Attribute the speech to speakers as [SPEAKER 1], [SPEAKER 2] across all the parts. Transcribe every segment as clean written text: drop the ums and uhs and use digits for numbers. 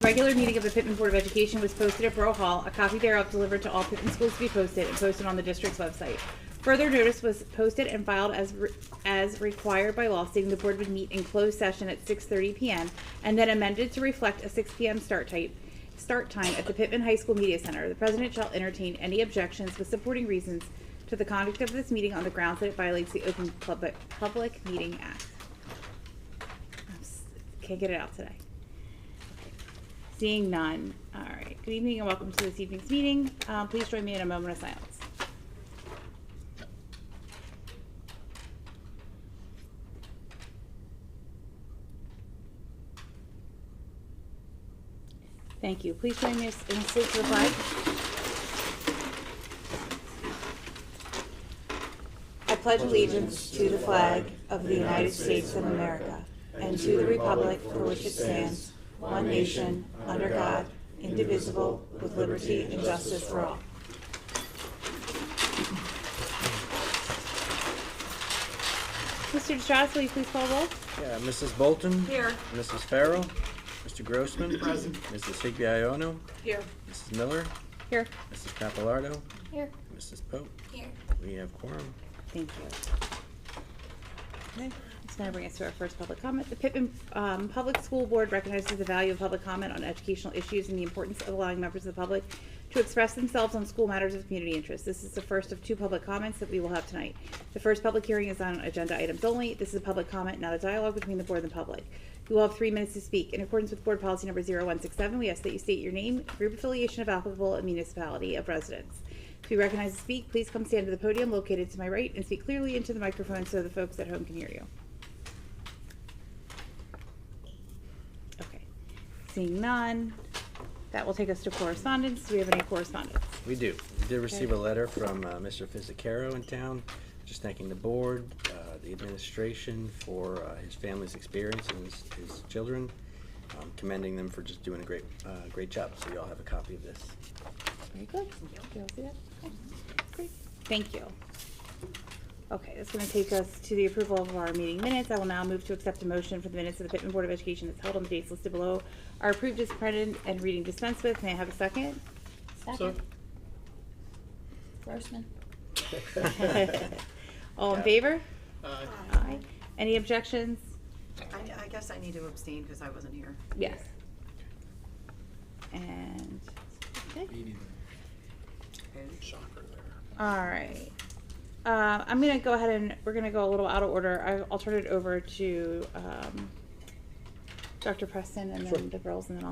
[SPEAKER 1] Regular meeting of the Pitman Board of Education was posted at Borough Hall. A copy thereof delivered to all Pitman schools to be posted and posted on the district's website. Further notice was posted and filed as required by law, stating the board would meet in closed session at 6:30 p.m. and then amended to reflect a 6 p.m. start time at the Pitman High School Media Center. The president shall entertain any objections with supporting reasons to the conduct of this meeting on the grounds that it violates the Open Public Meeting Act. Can't get it out today. Okay. Seeing none. All right. Good evening and welcome to this evening's meeting. Please join me in a moment of silence. Thank you. Please join me in salute to the flag. I pledge allegiance to the flag of the United States of America and to the republic for which it stands, one nation, under God, indivisible, with liberty and justice for all. Mr. Distraught, will you please call roll?
[SPEAKER 2] Yeah, Mrs. Bolton.
[SPEAKER 3] Here.
[SPEAKER 2] Mrs. Farrell. Mr. Grossman.
[SPEAKER 3] Present.
[SPEAKER 2] Mrs. Higbiayono.
[SPEAKER 3] Here.
[SPEAKER 2] Mrs. Miller.
[SPEAKER 1] Here.
[SPEAKER 2] Mrs. Pappalardo.
[SPEAKER 1] Here.
[SPEAKER 2] Mrs. Pope.
[SPEAKER 3] Here.
[SPEAKER 2] We have quorum.
[SPEAKER 1] Thank you. Okay, it's going to bring us to our first public comment. The Pitman Public School Board recognizes the value of public comment on educational issues and the importance of allowing members of the public to express themselves on school matters of community interest. This is the first of 2 public comments that we will have tonight. The first public hearing is on agenda items only. This is a public comment, not a dialogue between the board and the public. You will have 3 minutes to speak. In accordance with board policy number 0167, we ask that you state your name, group affiliation if applicable, and municipality of residence. If you recognize to speak, please come stand to the podium located to my right and speak clearly into the microphone so the folks at home can hear you. Okay. Seeing none, that will take us to correspondence. Do we have any correspondence?
[SPEAKER 2] We do. We did receive a letter from Mr. Fizzacaro in town, just thanking the board, the administration for his family's experience and his children, commending them for just doing a great job. So you all have a copy of this.
[SPEAKER 1] Very good. Do you all see that? Okay. Great. Thank you. Okay, that's going to take us to the approval of our meeting minutes. I will now move to accept a motion for the minutes of the Pitman Board of Education that's held on the dates listed below are approved as printed and reading dispensed with. May I have a second?
[SPEAKER 3] Second. Grossman.
[SPEAKER 1] All in favor?
[SPEAKER 4] Aye.
[SPEAKER 1] Aye. Any objections?
[SPEAKER 3] I guess I need to abstain because I wasn't here.
[SPEAKER 1] Yes. And, okay.
[SPEAKER 4] Shocker there.
[SPEAKER 1] All right. I'm going to go ahead and we're going to go a little out of order. I'll turn it over to Dr. Preston and then the girls, and then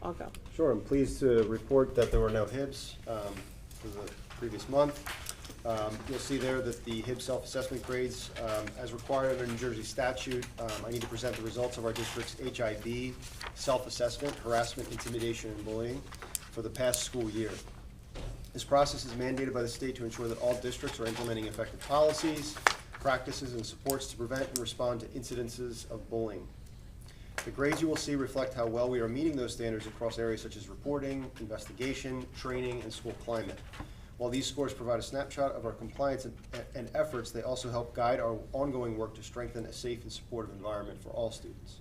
[SPEAKER 1] I'll go.
[SPEAKER 5] Sure, I'm pleased to report that there were no HIBs for the previous month. You'll see there that the HIB self-assessment grades, as required under New Jersey statute, I need to present the results of our district's HIB self-assessment, harassment, intimidation, and bullying for the past school year. This process is mandated by the state to ensure that all districts are implementing effective policies, practices, and supports to prevent and respond to incidences of bullying. The grades you will see reflect how well we are meeting those standards across areas such as reporting, investigation, training, and school climate. While these scores provide a snapshot of our compliance and efforts, they also help guide our ongoing work to strengthen a safe and supportive environment for all students.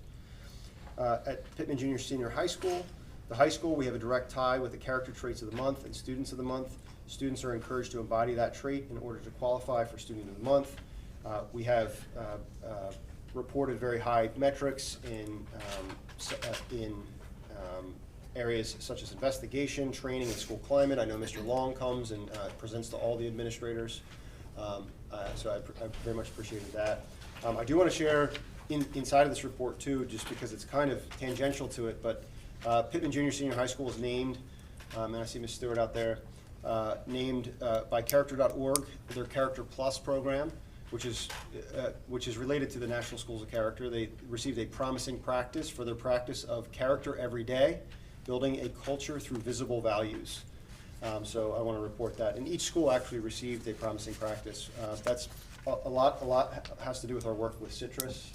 [SPEAKER 5] At Pitman Junior Senior High School, the high school, we have a direct tie with the character traits of the month and students of the month. Students are encouraged to embody that trait in order to qualify for student of the month. We have reported very high metrics in areas such as investigation, training, and school climate. I know Mr. Long comes and presents to all the administrators, so I very much appreciated that. I do want to share inside of this report too, just because it's kind of tangential to it, but Pitman Junior Senior High School is named, and I see Ms. Stewart out there, named by Character.org, their Character Plus program, which is related to the National Schools of Character. They received a promising practice for their practice of character every day, building a culture through visible values. So I want to report that. And each school actually received a promising practice. That's a lot has to do with our work with Citrus,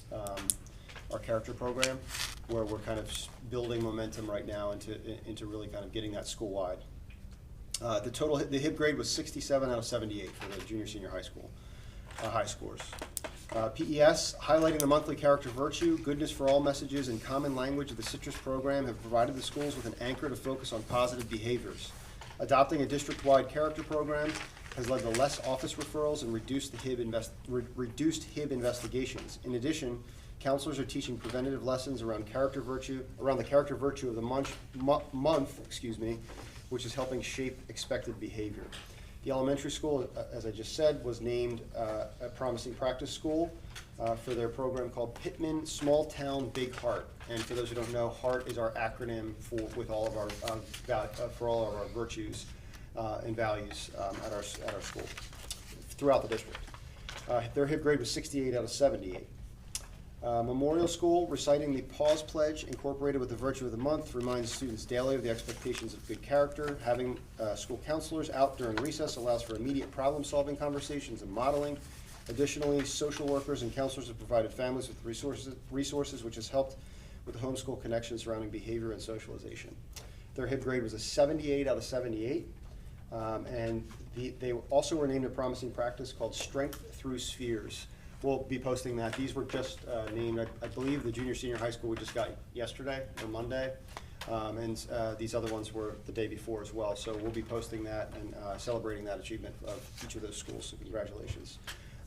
[SPEAKER 5] our character program, where we're kind of building momentum right now into really kind of getting that school-wide. The HIB grade was 67 out of 78 for the junior senior high school high scores. PES, highlighting the monthly character virtue, goodness for all messages, and common language of the Citrus program have provided the schools with an anchor to focus on positive behaviors. Adopting a district-wide character program has led to less office referrals and reduced HIB investigations. In addition, counselors are teaching preventative lessons around the character virtue of the month, which is helping shape expected behavior. The elementary school, as I just said, was named a promising practice school for their program called Pitman Small Town Big Heart. And for those who don't know, HEART is our acronym for all of our virtues and values at our school throughout the district. Their HIB grade was 68 out of 78. Memorial School, reciting the Pause Pledge incorporated with the virtue of the month, reminds students daily of the expectations of good character. Having school counselors out during recess allows for immediate problem-solving conversations and modeling. Additionally, social workers and counselors have provided families with resources which has helped with the homeschool connection surrounding behavior and socialization. Their HIB grade was a 78 out of 78. And they also were named a promising practice called Strength Through Spheres. We'll be posting that. These were just named, I believe the junior, senior high school we just got yesterday or Monday. And these other ones were the day before as well. So we'll be posting that and celebrating that achievement of each of those schools. So congratulations.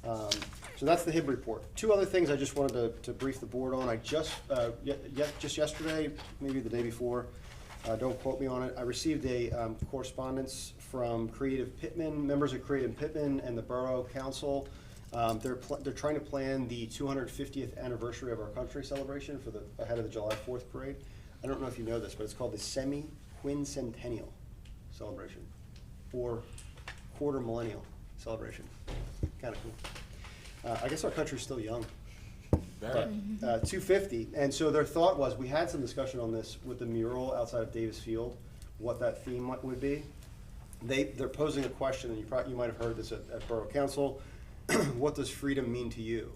[SPEAKER 5] So that's the HIB report. Two other things I just wanted to brief the board on. I just yesterday, maybe the day before, don't quote me on it, I received a correspondence from members of Creative Pitman and the Borough Council. They're trying to plan the 250th anniversary of our country celebration for ahead of the July 4th parade. I don't know if you know this, but it's called the semi-quincentennial celebration or quarter millennial celebration. Kind of cool. I guess our country's still young. But 250, and so their thought was, we had some discussion on this with the mural outside of Davis Field, what that theme would be. They're posing a question, and you might have heard this at Borough Council. What does freedom mean to you?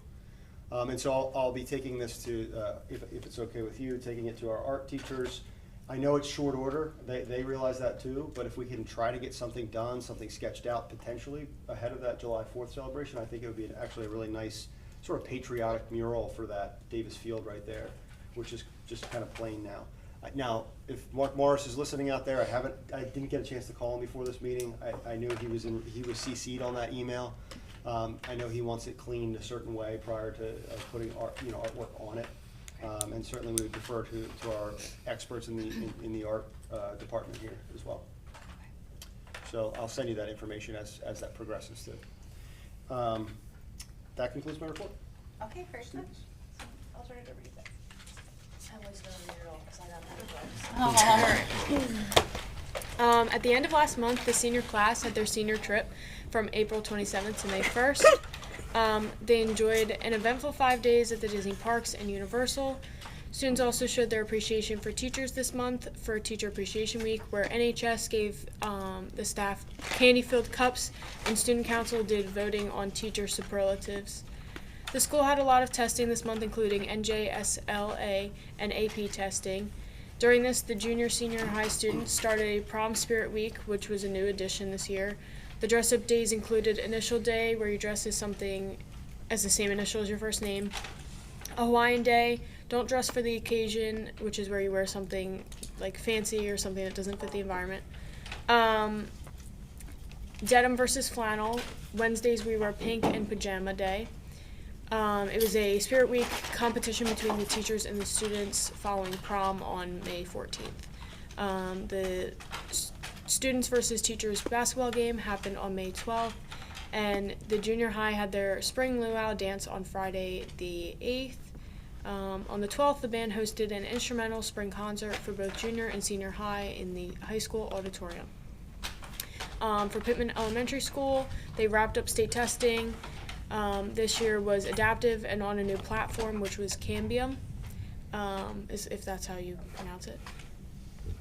[SPEAKER 5] And so I'll be taking this to, if it's okay with you, taking it to our art teachers. I know it's short order, they realize that too, but if we can try to get something done, something sketched out potentially ahead of that July 4th celebration, I think it would be actually a really nice sort of patriotic mural for that Davis Field right there, which is just kind of plain now. Now, if Mark Morris is listening out there, I didn't get a chance to call him before this meeting. I knew he was CC'd on that email. I know he wants it cleaned a certain way prior to putting artwork on it, and certainly we would defer to our experts in the art department here as well. So I'll send you that information as that progresses too. That concludes my report.
[SPEAKER 1] Okay, very good.
[SPEAKER 4] I'll turn it over to you guys. I was gonna read it all because I don't have it. At the end of last month, the senior class had their senior trip from April 27th to May 1st. They enjoyed an eventful 5 days at the Disney parks and Universal. Students also showed their appreciation for teachers this month for Teacher Appreciation Week, where NHS gave the staff candy-filled cups and Student Council did voting on teacher superlatives. The school had a lot of testing this month, including NJSLA and AP testing. During this, the junior, senior high students started a Prom Spirit Week, which was a new addition this year. The dress-up days included Initial Day, where you dress as something as the same initial as your first name. A Hawaiian Day, Don't Dress for the Occasion, which is where you wear something like fancy or something that doesn't fit the environment. Denim versus flannel. Wednesdays we wear pink and pajama day. It was a Spirit Week competition between the teachers and the students following prom on May 14th. The students versus teachers basketball game happened on May 12th, and the junior high had their spring luau dance on Friday the 8th. On the 12th, the band hosted an instrumental spring concert for both junior and senior high in the high school auditorium. For Pitman Elementary School, they wrapped up state testing. This year was adaptive and on a new platform, which was Cambium, if that's how you pronounce it.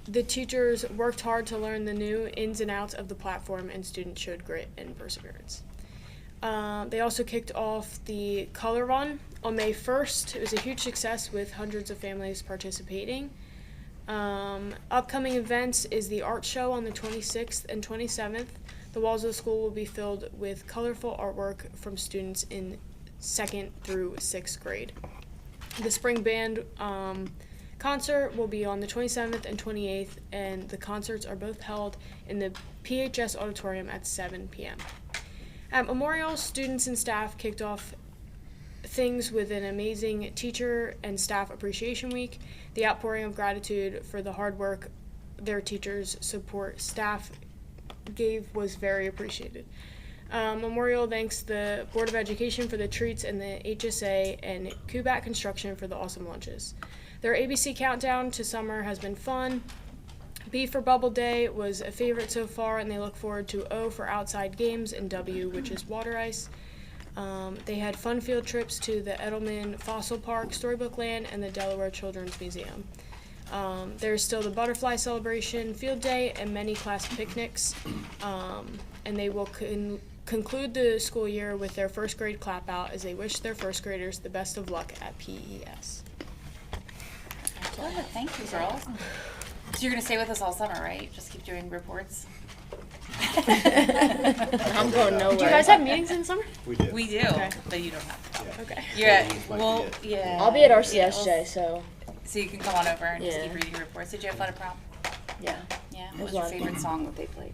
[SPEAKER 4] The teachers worked hard to learn the new ins and outs of the platform, and students showed grit and perseverance. They also kicked off the Color Run on May 1st. It was a huge success with hundreds of families participating. Upcoming events is the art show on the 26th and 27th. The walls of the school will be filled with colorful artwork from students in 2nd through 6th grade. The spring band concert will be on the 27th and 28th, and the concerts are both held in the PHS auditorium at 7 p.m. At Memorial, students and staff kicked off things with an amazing teacher and staff appreciation week. The outpouring of gratitude for the hard work their teachers, support staff gave was very appreciated. Memorial thanks the Board of Education for the treats and the HSA and Kubat Construction for the awesome lunches. Their ABC countdown to summer has been fun. B for Bubble Day was a favorite so far, and they look forward to O for outside games and W, which is water ice. They had fun field trips to the Edelman Fossil Park, Storybook Land, and the Delaware Children's Museum. There's still the Butterfly Celebration Field Day and many class picnics, and they will conclude the school year with their first grade clap out as they wish their first graders the best of luck at PES.
[SPEAKER 1] Good, thank you, girls. So you're gonna stay with us all summer, right? Just keep doing reports?
[SPEAKER 6] I'm going nowhere.
[SPEAKER 4] Do you guys have meetings in summer?
[SPEAKER 5] We did.
[SPEAKER 1] We do,
[SPEAKER 4] Okay.
[SPEAKER 1] but you don't have to.
[SPEAKER 5] Yeah.
[SPEAKER 4] Okay.
[SPEAKER 1] Yeah,
[SPEAKER 5] Might be
[SPEAKER 1] well,
[SPEAKER 5] it.
[SPEAKER 1] yeah.
[SPEAKER 6] I'll be at
[SPEAKER 1] yeah,
[SPEAKER 6] RCSJ, so
[SPEAKER 1] so you can come on over and just
[SPEAKER 6] Yeah.
[SPEAKER 1] keep reading reports. Did you have fun at prom?
[SPEAKER 6] yeah.
[SPEAKER 1] Yeah.
[SPEAKER 6] It
[SPEAKER 1] What's
[SPEAKER 6] was
[SPEAKER 1] your
[SPEAKER 6] a lot of
[SPEAKER 1] favorite
[SPEAKER 6] fun.
[SPEAKER 1] song that they played?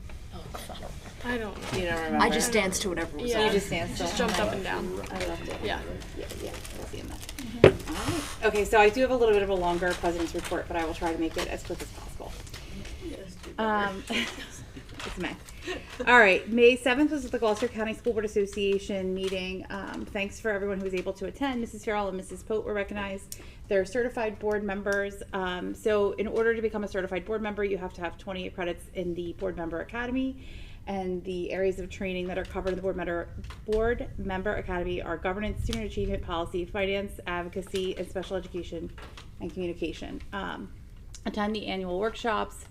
[SPEAKER 4] I don't know.
[SPEAKER 1] You don't remember?
[SPEAKER 6] I just danced to whatever was
[SPEAKER 4] Yeah.
[SPEAKER 6] on.
[SPEAKER 1] You just danced.
[SPEAKER 4] Just
[SPEAKER 1] so
[SPEAKER 4] jumped
[SPEAKER 1] high.
[SPEAKER 4] up and down.
[SPEAKER 1] I loved it.
[SPEAKER 4] Yeah.
[SPEAKER 1] Yeah, we'll see in that. Okay, so I do have a little bit of a longer president's report, but I will try to make it as quick as possible. It's May. All right, May 7th was the Gloucester County School Board Association meeting. Thanks for everyone who was able to attend. Mrs. Farrell and Mrs. Pote were recognized. They're certified board members. So in order to become a certified board member, you have to have 20 credits in the Board Member Academy. And the areas of training that are covered in the Board Member Academy are governance, student achievement policy, finance, advocacy, and special education and communication. Attend the annual workshops,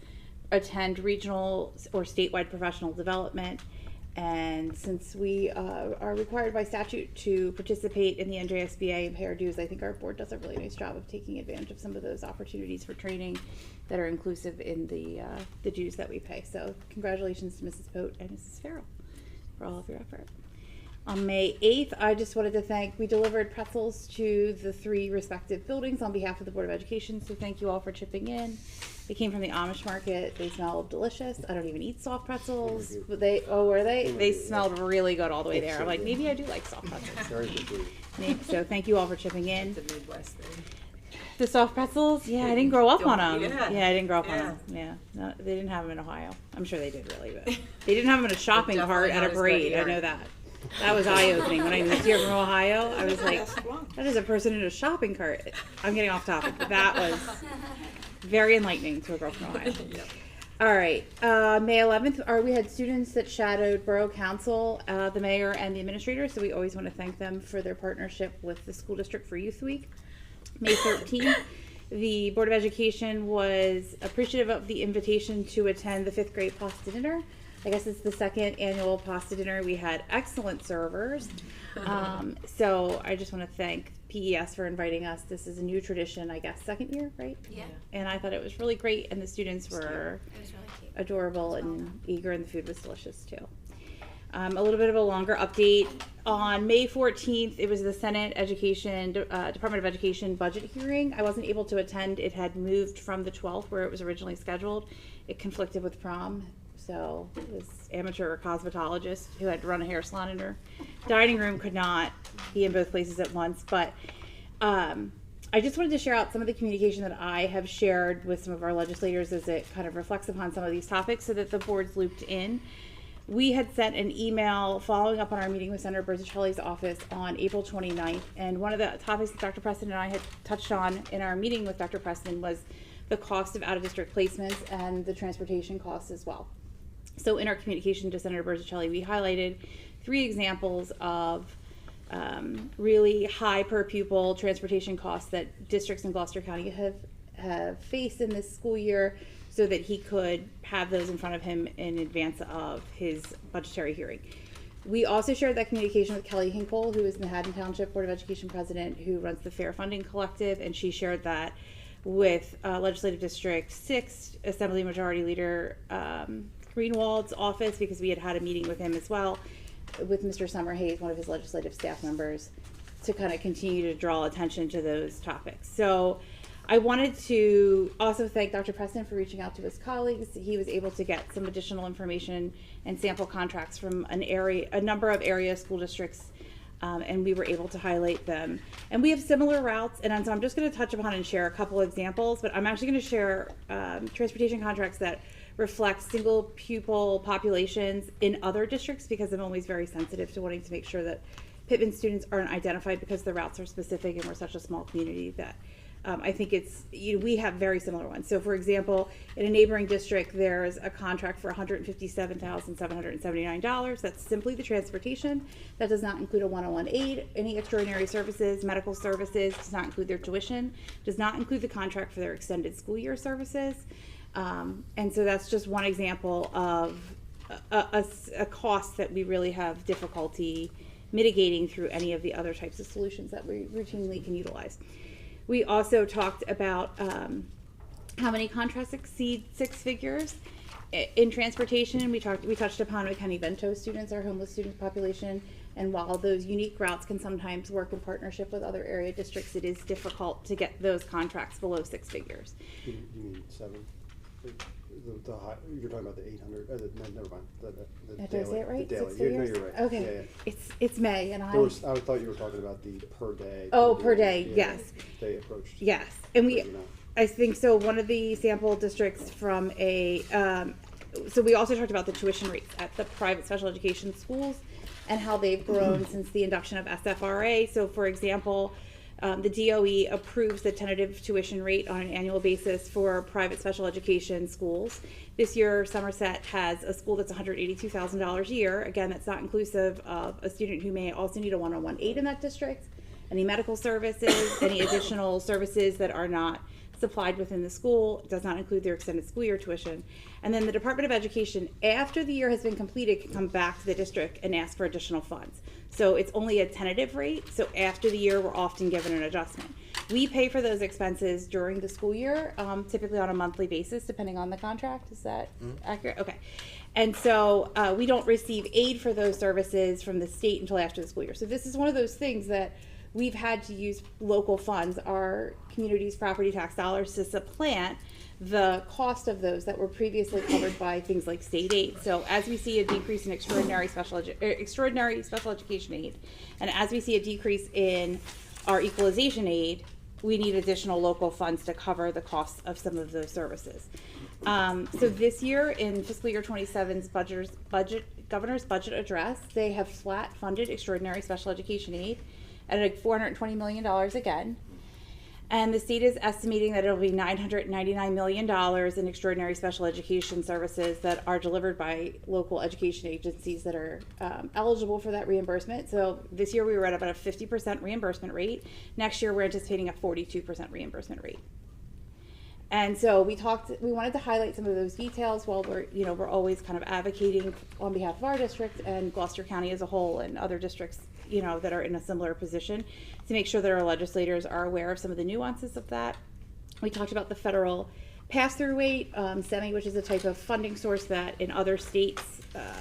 [SPEAKER 1] attend regional or statewide professional development, and since we are required by statute to participate in the NJSBA and pay our dues, I think our board does a really nice job of taking advantage of some of those opportunities for training that are inclusive in the dues that we pay. So congratulations to Mrs. Pote and Mrs. Farrell for all of your effort. On May 8th, I just wanted to thank, we delivered pretzels to the 3 respective buildings on behalf of the Board of Education, so thank you all for chipping in. They came from the Amish market. They smelled delicious. I don't even eat soft pretzels, but were they? They smelled really good all the way there. I'm like, maybe I do like soft pretzels.
[SPEAKER 5] Very good food.
[SPEAKER 1] So thank you all for chipping in.
[SPEAKER 3] The Midwest thing.
[SPEAKER 1] The soft pretzels, yeah, I didn't grow up on them.
[SPEAKER 3] Yeah.
[SPEAKER 1] Yeah, I didn't grow up on
[SPEAKER 3] Yeah.
[SPEAKER 1] them. Yeah, no, they didn't have them in Ohio. I'm sure they did really, but they didn't have them in a shopping
[SPEAKER 3] definitely
[SPEAKER 1] cart at
[SPEAKER 3] not
[SPEAKER 1] a
[SPEAKER 3] as good
[SPEAKER 1] parade. I
[SPEAKER 3] here.
[SPEAKER 1] know that. That was eye-opening. When I moved here from Ohio, I was like, that is a person in a shopping cart. I'm getting off topic, but that was very enlightening to a girl from Ohio. All right, May 11th, we had students that shadowed Borough Council, the mayor, and the administrator, so we always want to thank them for their partnership with the school district for Youth Week. May 13th, the Board of Education was appreciative of the invitation to attend the 5th grade pasta dinner. I guess it's the 2nd annual pasta dinner. We had excellent servers. So I just want to thank PES for inviting us. This is a new tradition, I guess, 2nd year, right?
[SPEAKER 7] Yeah,
[SPEAKER 1] And I thought it was really great, and the students were
[SPEAKER 7] it was really cute.
[SPEAKER 1] adorable and eager, and the food was delicious too. A little bit of a longer update. On May 14th, it was the Senate Education, Department of Education budget hearing. I wasn't able to attend. It had moved from the 12th where it was originally scheduled. It conflicted with prom. So this amateur cosmetologist who had to run a hair salon in her dining room could not be in both places at once. But I just wanted to share out some of the communication that I have shared with some of our legislators as it kind of reflects upon some of these topics so that the board's looped in. We had sent an email following up on our meeting with Senator Bertuccelli's office on April 29th. And one of the topics that Dr. Preston and I had touched on in our meeting with Dr. Preston was the cost of out-of-district placements and the transportation costs as well. So in our communication to Senator Bertuccelli, we highlighted 3 examples of really high per pupil transportation costs that districts in Gloucester County have faced in this school year, so that he could have those in front of him in advance of his budgetary hearing. We also shared that communication with Kelly Hinkle, who is the Haddon Township Board of Education president, who runs the Fair Funding Collective, and she shared that with Legislative District 6 Assembly Majority Leader Greenwald's office, because we had had a meeting with him as well, with Mr. Summerhays, one of his legislative staff members, to kind of continue to draw attention to those topics. So I wanted to also thank Dr. Preston for reaching out to his colleagues. He was able to get some additional information and sample contracts from a number of area school districts, and we were able to highlight them. And we have similar routes, and so I'm just going to touch upon and share a couple examples, but I'm actually going to share transportation contracts that reflect single pupil populations in other districts, because I'm always very sensitive to wanting to make sure that Pitman students aren't identified, because the routes are specific and we're such a small community that I think we have very similar ones. So for example, in a neighboring district, there's a contract for $157,779. That's simply the transportation. That does not include a one-on-one aid, any extraordinary services, medical services, does not include their tuition, does not include the contract for their extended school year services. And so that's just one example of a cost that we really have difficulty mitigating through any of the other types of solutions that we routinely can utilize. We also talked about how many contracts exceed 6 figures in transportation. We touched upon McKinney-Vento students, our homeless student population, and while those unique routes can sometimes work in partnership with other area districts, it is difficult to get those contracts below 6 figures.
[SPEAKER 5] You mean 7? The high, you're talking about the 800, never mind. The
[SPEAKER 1] Did I
[SPEAKER 5] daily,
[SPEAKER 1] say it right?
[SPEAKER 5] The daily.
[SPEAKER 1] 6
[SPEAKER 5] No,
[SPEAKER 1] figures?
[SPEAKER 5] you're right.
[SPEAKER 1] Okay.
[SPEAKER 5] Yeah, yeah.
[SPEAKER 1] It's May, and
[SPEAKER 5] I thought you were talking about the per day.
[SPEAKER 1] Oh, per day,
[SPEAKER 5] yeah,
[SPEAKER 1] yes.
[SPEAKER 5] They approached.
[SPEAKER 1] Yes, and
[SPEAKER 5] you know.
[SPEAKER 1] I think so. One of the sample districts from so we also talked about the tuition rates at the private special education schools and how they've grown since the induction of SFRA. So for example, the DOE approves the tentative tuition rate on an annual basis for private special education schools. This year, Somerset has a school that's $182,000 a year. Again, that's not inclusive of a student who may also need a one-on-one aid in that district, any medical services, any additional services that are not supplied within the school. It does not include their extended school year tuition. And then the Department of Education, after the year has been completed, can come back to the district and ask for additional funds. So it's only a tentative rate. So after the year, we're often given an adjustment. We pay for those expenses during the school year, typically on a monthly basis, depending on the contract. Is that accurate? Okay. And so we don't receive aid for those services from the state until after the school year. So this is one of those things that we've had to use local funds, our community's property tax dollars, to supplant the cost of those that were previously covered by things like state aid. So as we see a decrease in extraordinary special education aid, and as we see a decrease in our equalization aid, we need additional local funds to cover the costs of some of those services. So this year, in fiscal year 27's governor's budget address, they have flat funded extraordinary special education aid at $420 million again. And the state is estimating that it'll be $999 million in extraordinary special education services that are delivered by local education agencies that are eligible for that reimbursement. So this year we were at about a 50% reimbursement rate. Next year we're anticipating a 42% reimbursement rate. And so we wanted to highlight some of those details while we're always kind of advocating on behalf of our district and Gloucester County as a whole and other districts, that are in a similar position, to make sure that our legislators are aware of some of the nuances of that. We talked about the federal pass-through rate, SEMI, which is a type of funding source that in other states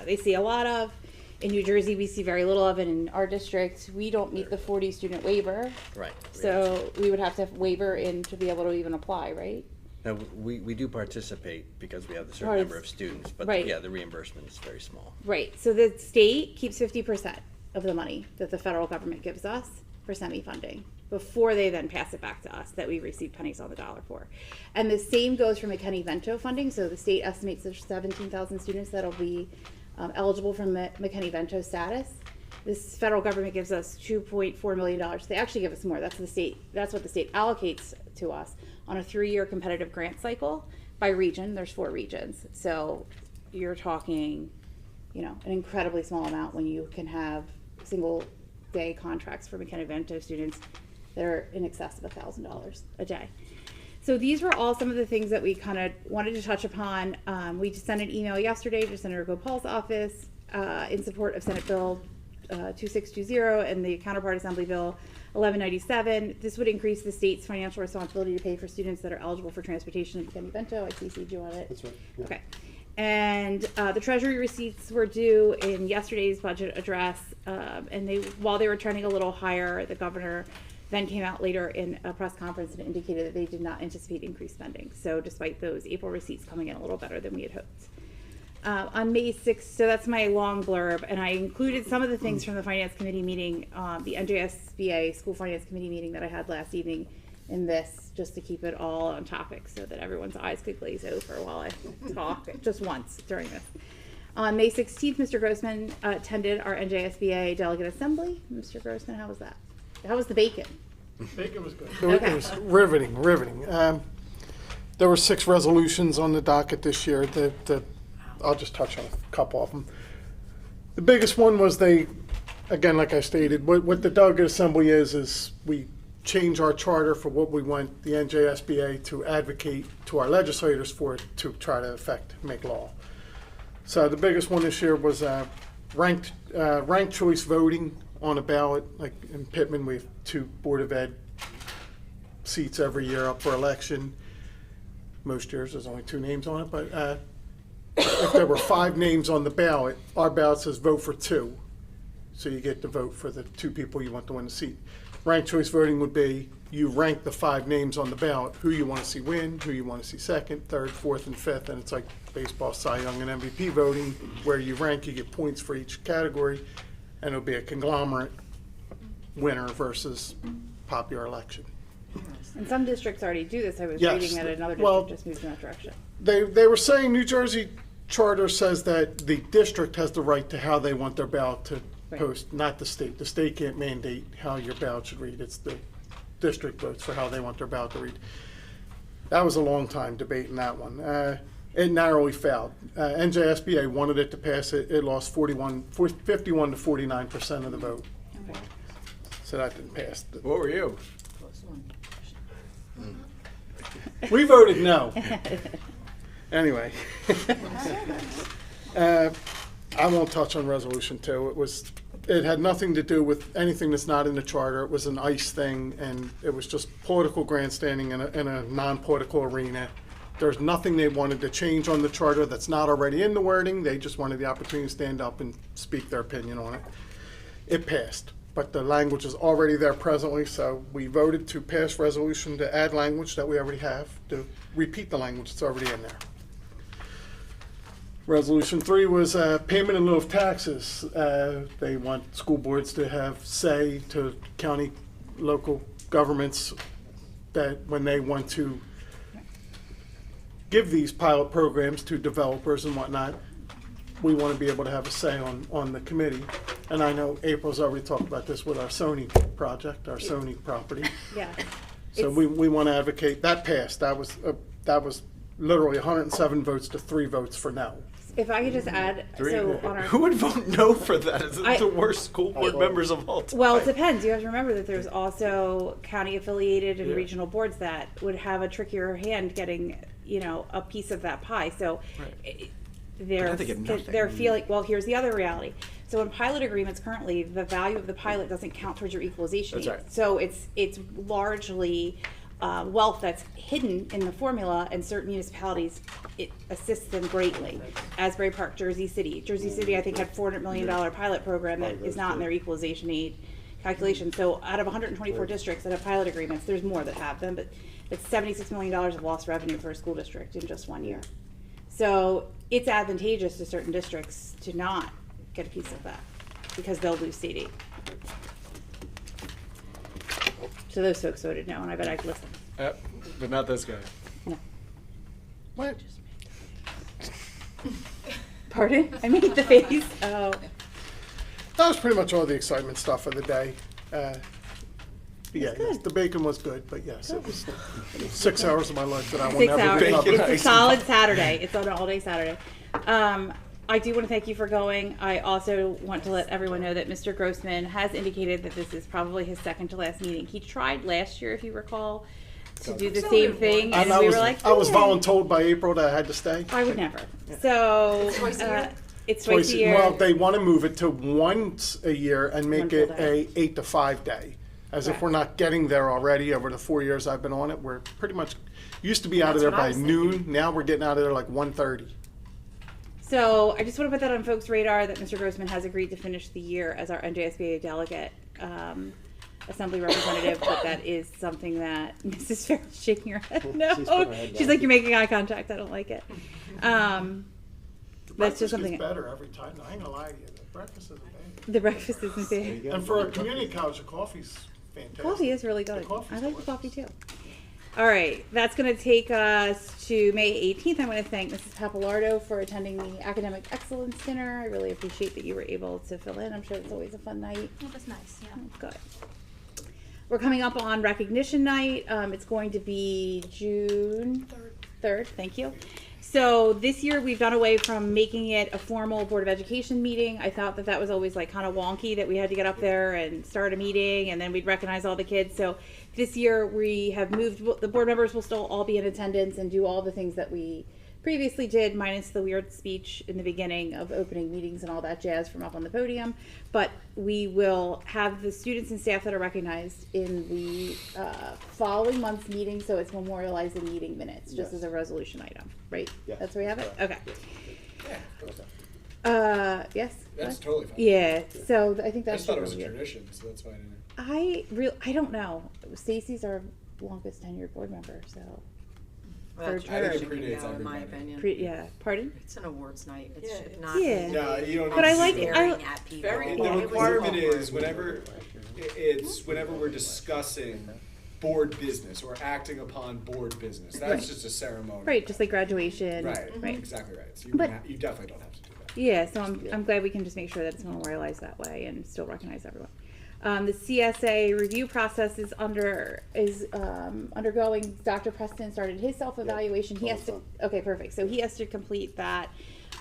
[SPEAKER 1] they see a lot of. In New Jersey, we see very little of it. In our district, we don't meet the 40 student waiver.
[SPEAKER 2] Right.
[SPEAKER 1] So we would have to have waiver in to be able to even apply, right?
[SPEAKER 2] Now, we do participate because we have a certain
[SPEAKER 1] Right.
[SPEAKER 2] number of students, but
[SPEAKER 1] Right.
[SPEAKER 2] yeah, the reimbursement is very small.
[SPEAKER 1] Right. So the state keeps 50% of the money that the federal government gives us for semi-funding before they then pass it back to us that we receive pennies on the dollar for. And the same goes for McKinney-Vento funding. So the state estimates there's 17,000 students that'll be eligible for McKinney-Vento status. This federal government gives us $2.4 million. They actually give us more. That's what the state allocates to us on a 3-year competitive grant cycle by region. There's 4 regions. So you're talking, an incredibly small amount when you can have single day contracts for McKinney-Vento students that are in excess of $1,000 a day. So these were all some of the things that we kind of wanted to touch upon. We just sent an email yesterday to Senator Gopal's office in support of Senate Bill 2620 and the counterpart Assembly Bill 1197. This would increase the state's financial responsibility to pay for students that are eligible for transportation in McKinney-Vento. I CC'd you on it.
[SPEAKER 5] That's right. Yeah.
[SPEAKER 1] Okay. And the Treasury receipts were due in yesterday's budget address, and while they were trending a little higher, the governor then came out later in a press conference and indicated that they did not anticipate increased spending. So despite those April receipts coming in a little better than we had hoped. On May 6th, so that's my long blurb, and I included some of the things from the Finance Committee meeting, the NJSBA School Finance Committee meeting that I had last evening in this, just to keep it all on topic so that everyone's eyes could glaze over while I talk just once during this. On May 16th, Mr. Grossman attended our NJSBA Delegate Assembly. Mr. Grossman, how was that? How was the bacon?
[SPEAKER 7] Bacon was good.
[SPEAKER 1] Okay.
[SPEAKER 7] It was riveting. There were 6 resolutions on the docket this year. I'll just touch on a couple of them. The biggest one was again, like I stated, what the Delegate Assembly is we change our charter for what we want the NJSBA to advocate to our legislators for to try to make law. So the biggest one this year was ranked choice voting on a ballot. Like in Pitman, we have 2 Board of Ed seats every year up for election. Most years there's only 2 names on it, but if there were 5 names on the ballot, our ballot says vote for 2. So you get to vote for the 2 people you want to win the seat. Ranked choice voting would be you rank the 5 names on the ballot, who you want to see win, who you want to see second, third, fourth, and fifth, and it's like baseball, Cy Young, and MVP voting, where you rank, you get points for each category, and it'll be a conglomerate winner versus popular election.
[SPEAKER 1] And some districts already do this. I was
[SPEAKER 7] Yes.
[SPEAKER 1] reading that another
[SPEAKER 7] Well,
[SPEAKER 1] district just moved in that direction.
[SPEAKER 7] They were saying New Jersey charter says that the district has the right to how they want their ballot to
[SPEAKER 1] Right.
[SPEAKER 7] post, not the state. The state can't mandate how your ballot should read. It's the district votes for how they want their ballot to read. That was a long time debating that one. It narrowly failed. NJSBA wanted it to pass it. It lost 51 to 49% of the vote.
[SPEAKER 1] Okay.
[SPEAKER 7] So that didn't pass.
[SPEAKER 2] What were you?
[SPEAKER 7] We voted no. Anyway. I won't touch on resolution 2. It had nothing to do with anything that's not in the charter. It was an ICE thing, and it was just political grandstanding in a non-political arena. There's nothing they wanted to change on the charter that's not already in the wording. They just wanted the opportunity to stand up and speak their opinion on it. It passed, but the language is already there presently, so we voted to pass resolution to add language that we already have, to repeat the language that's already in there. Resolution 3 was payment in lieu of taxes. They want school boards to have say to county, local governments that when they want to give these pilot programs to developers and whatnot, we want to be able to have a say on the committee. And I know April's already talked about this with our Sony project, our Sony property.
[SPEAKER 1] Yeah.
[SPEAKER 7] So
[SPEAKER 1] It's-
[SPEAKER 7] we want to advocate. That passed. That was literally 107 votes to 3 votes for no.
[SPEAKER 1] If I could just add, so on our.
[SPEAKER 2] Who would vote no for that? It's
[SPEAKER 1] I-
[SPEAKER 2] the worst school board members of all time.
[SPEAKER 1] Well, it depends. You have to remember that there's also county affiliated and
[SPEAKER 2] Yeah.
[SPEAKER 1] regional boards that would have a trickier hand getting, a piece of that pie. So they're,
[SPEAKER 2] they get nothing.
[SPEAKER 1] they're feeling, well, here's the other reality. So in pilot agreements currently, the value of the pilot doesn't count towards your equalization
[SPEAKER 2] That's
[SPEAKER 1] aid.
[SPEAKER 2] right.
[SPEAKER 1] So it's largely wealth that's hidden in the formula, and certain municipalities, it assists them greatly. Asbury Park, Jersey City. Jersey City, I think, had $400 million pilot program that is not in their equalization aid calculation. So out of 124 districts that have pilot agreements, there's more that have them, but it's $76 million of lost revenue for a school district in just 1 year. So it's advantageous to certain districts to not get a piece of that because they'll lose state aid. So those folks voted no, and I bet I'd listen.
[SPEAKER 2] But not this guy.
[SPEAKER 1] No.
[SPEAKER 7] What?
[SPEAKER 1] Pardon? I made the face. Oh.
[SPEAKER 7] That was pretty much all the excitement stuff of the day. Yeah, yes, the bacon was good, but yes, it was 6 hours of my life that I will
[SPEAKER 1] 6
[SPEAKER 7] never
[SPEAKER 1] hours.
[SPEAKER 7] get
[SPEAKER 1] It's
[SPEAKER 7] up.
[SPEAKER 1] a solid Saturday. It's on an all-day Saturday. I do want to thank you for going. I also want to let everyone know that Mr. Grossman has indicated that this is probably his second to last meeting. He tried last year, if you recall, to do the same thing, and
[SPEAKER 7] And
[SPEAKER 1] we were like,
[SPEAKER 7] I was
[SPEAKER 1] "Eh."
[SPEAKER 7] voluntold by April that I had to stay.
[SPEAKER 1] I would never. So
[SPEAKER 3] It's twice a year?
[SPEAKER 1] It's twice a year.
[SPEAKER 7] Well, they want to move it to once a year and make
[SPEAKER 1] One full
[SPEAKER 7] it
[SPEAKER 1] day.
[SPEAKER 7] a 8 to 5 day. As if
[SPEAKER 1] Correct.
[SPEAKER 7] we're not getting there already over the 4 years I've been on it. We're pretty much, used to be out of
[SPEAKER 3] That's
[SPEAKER 7] there
[SPEAKER 3] what I
[SPEAKER 7] by
[SPEAKER 3] was
[SPEAKER 7] noon. Now we're getting out of there like 1:30.
[SPEAKER 1] So I just want to put that on folks' radar that Mr. Grossman has agreed to finish the year as our NJSBA delegate, assembly representative, but that is something that Mrs. Farrell's shaking her head. No,
[SPEAKER 5] She's put her head
[SPEAKER 1] she's
[SPEAKER 5] down.
[SPEAKER 1] like, you're making eye contact. I don't like it. That's just
[SPEAKER 7] Breakfast
[SPEAKER 1] something.
[SPEAKER 7] is better every time. I ain't gonna lie to you. The breakfast is bad.
[SPEAKER 1] The breakfast isn't
[SPEAKER 5] There
[SPEAKER 1] there.
[SPEAKER 5] you go.
[SPEAKER 7] And for a community college, the coffee's fantastic.
[SPEAKER 1] Coffee is really good.
[SPEAKER 7] The coffee's
[SPEAKER 1] I like the
[SPEAKER 7] delicious.
[SPEAKER 1] coffee too. All right, that's going to take us to May 18th. I want to thank Mrs. Papalardo for attending the Academic Excellence Dinner. I really appreciate that you were able to fill in. I'm sure it's always a fun night.
[SPEAKER 8] It was nice, yeah.
[SPEAKER 1] Good. We're coming up on Recognition Night. It's going to be June 3rd. Thank you. So this year we've done away from making it a formal Board of Education meeting. I thought that was always like kind of wonky that we had to get up there and start a meeting and then we'd recognize all the kids. So this year we have moved, the board members will still all be in attendance and do all the things that we previously did, minus the weird speech in the beginning of opening meetings and all that jazz from up on the podium. But we will have the students and staff that are recognized in the following month's meeting, so it's memorializing meeting minutes, just
[SPEAKER 5] Yes.
[SPEAKER 1] as a resolution item, right?
[SPEAKER 5] Yeah,
[SPEAKER 1] That's where you have it?
[SPEAKER 5] that's
[SPEAKER 1] Okay.
[SPEAKER 5] Okay.
[SPEAKER 1] Yes?
[SPEAKER 9] That's
[SPEAKER 1] What?
[SPEAKER 9] totally fine.
[SPEAKER 1] Yeah, so I think
[SPEAKER 9] I
[SPEAKER 1] that's
[SPEAKER 9] just thought it was a
[SPEAKER 1] good.
[SPEAKER 9] tradition, so that's why I didn't.
[SPEAKER 1] I don't know. Stacy's our longest tenured board member, so.
[SPEAKER 3] Well,
[SPEAKER 1] For
[SPEAKER 3] that's
[SPEAKER 1] I think it
[SPEAKER 3] tradition,
[SPEAKER 9] predates
[SPEAKER 3] yeah, in my
[SPEAKER 9] everybody.
[SPEAKER 3] opinion.
[SPEAKER 1] Yeah, pardon?
[SPEAKER 3] It's an awards night. It
[SPEAKER 6] Yeah,
[SPEAKER 3] should
[SPEAKER 6] it's-
[SPEAKER 3] not
[SPEAKER 1] Yeah.
[SPEAKER 3] be.
[SPEAKER 9] Yeah, you don't.
[SPEAKER 1] But I
[SPEAKER 9] need
[SPEAKER 1] like
[SPEAKER 9] to-
[SPEAKER 1] it.
[SPEAKER 3] Staring at people.
[SPEAKER 6] Very
[SPEAKER 9] The
[SPEAKER 6] It was
[SPEAKER 9] requirement
[SPEAKER 3] awkward.
[SPEAKER 9] is whenever it's we're discussing board business or acting upon board business. That's
[SPEAKER 1] Right.
[SPEAKER 9] just a ceremony.
[SPEAKER 1] Right, just like graduation.
[SPEAKER 9] Right.
[SPEAKER 1] Right.
[SPEAKER 9] Exactly right. So
[SPEAKER 1] But-
[SPEAKER 9] you definitely don't have to do that.
[SPEAKER 1] Yeah, so I'm glad we can just make sure that it's memorialized that way and still recognize everyone. The CSA review process is undergoing. Dr. Preston started his self-evaluation. He has to,
[SPEAKER 5] Awesome.
[SPEAKER 1] okay, perfect. So he has to complete that,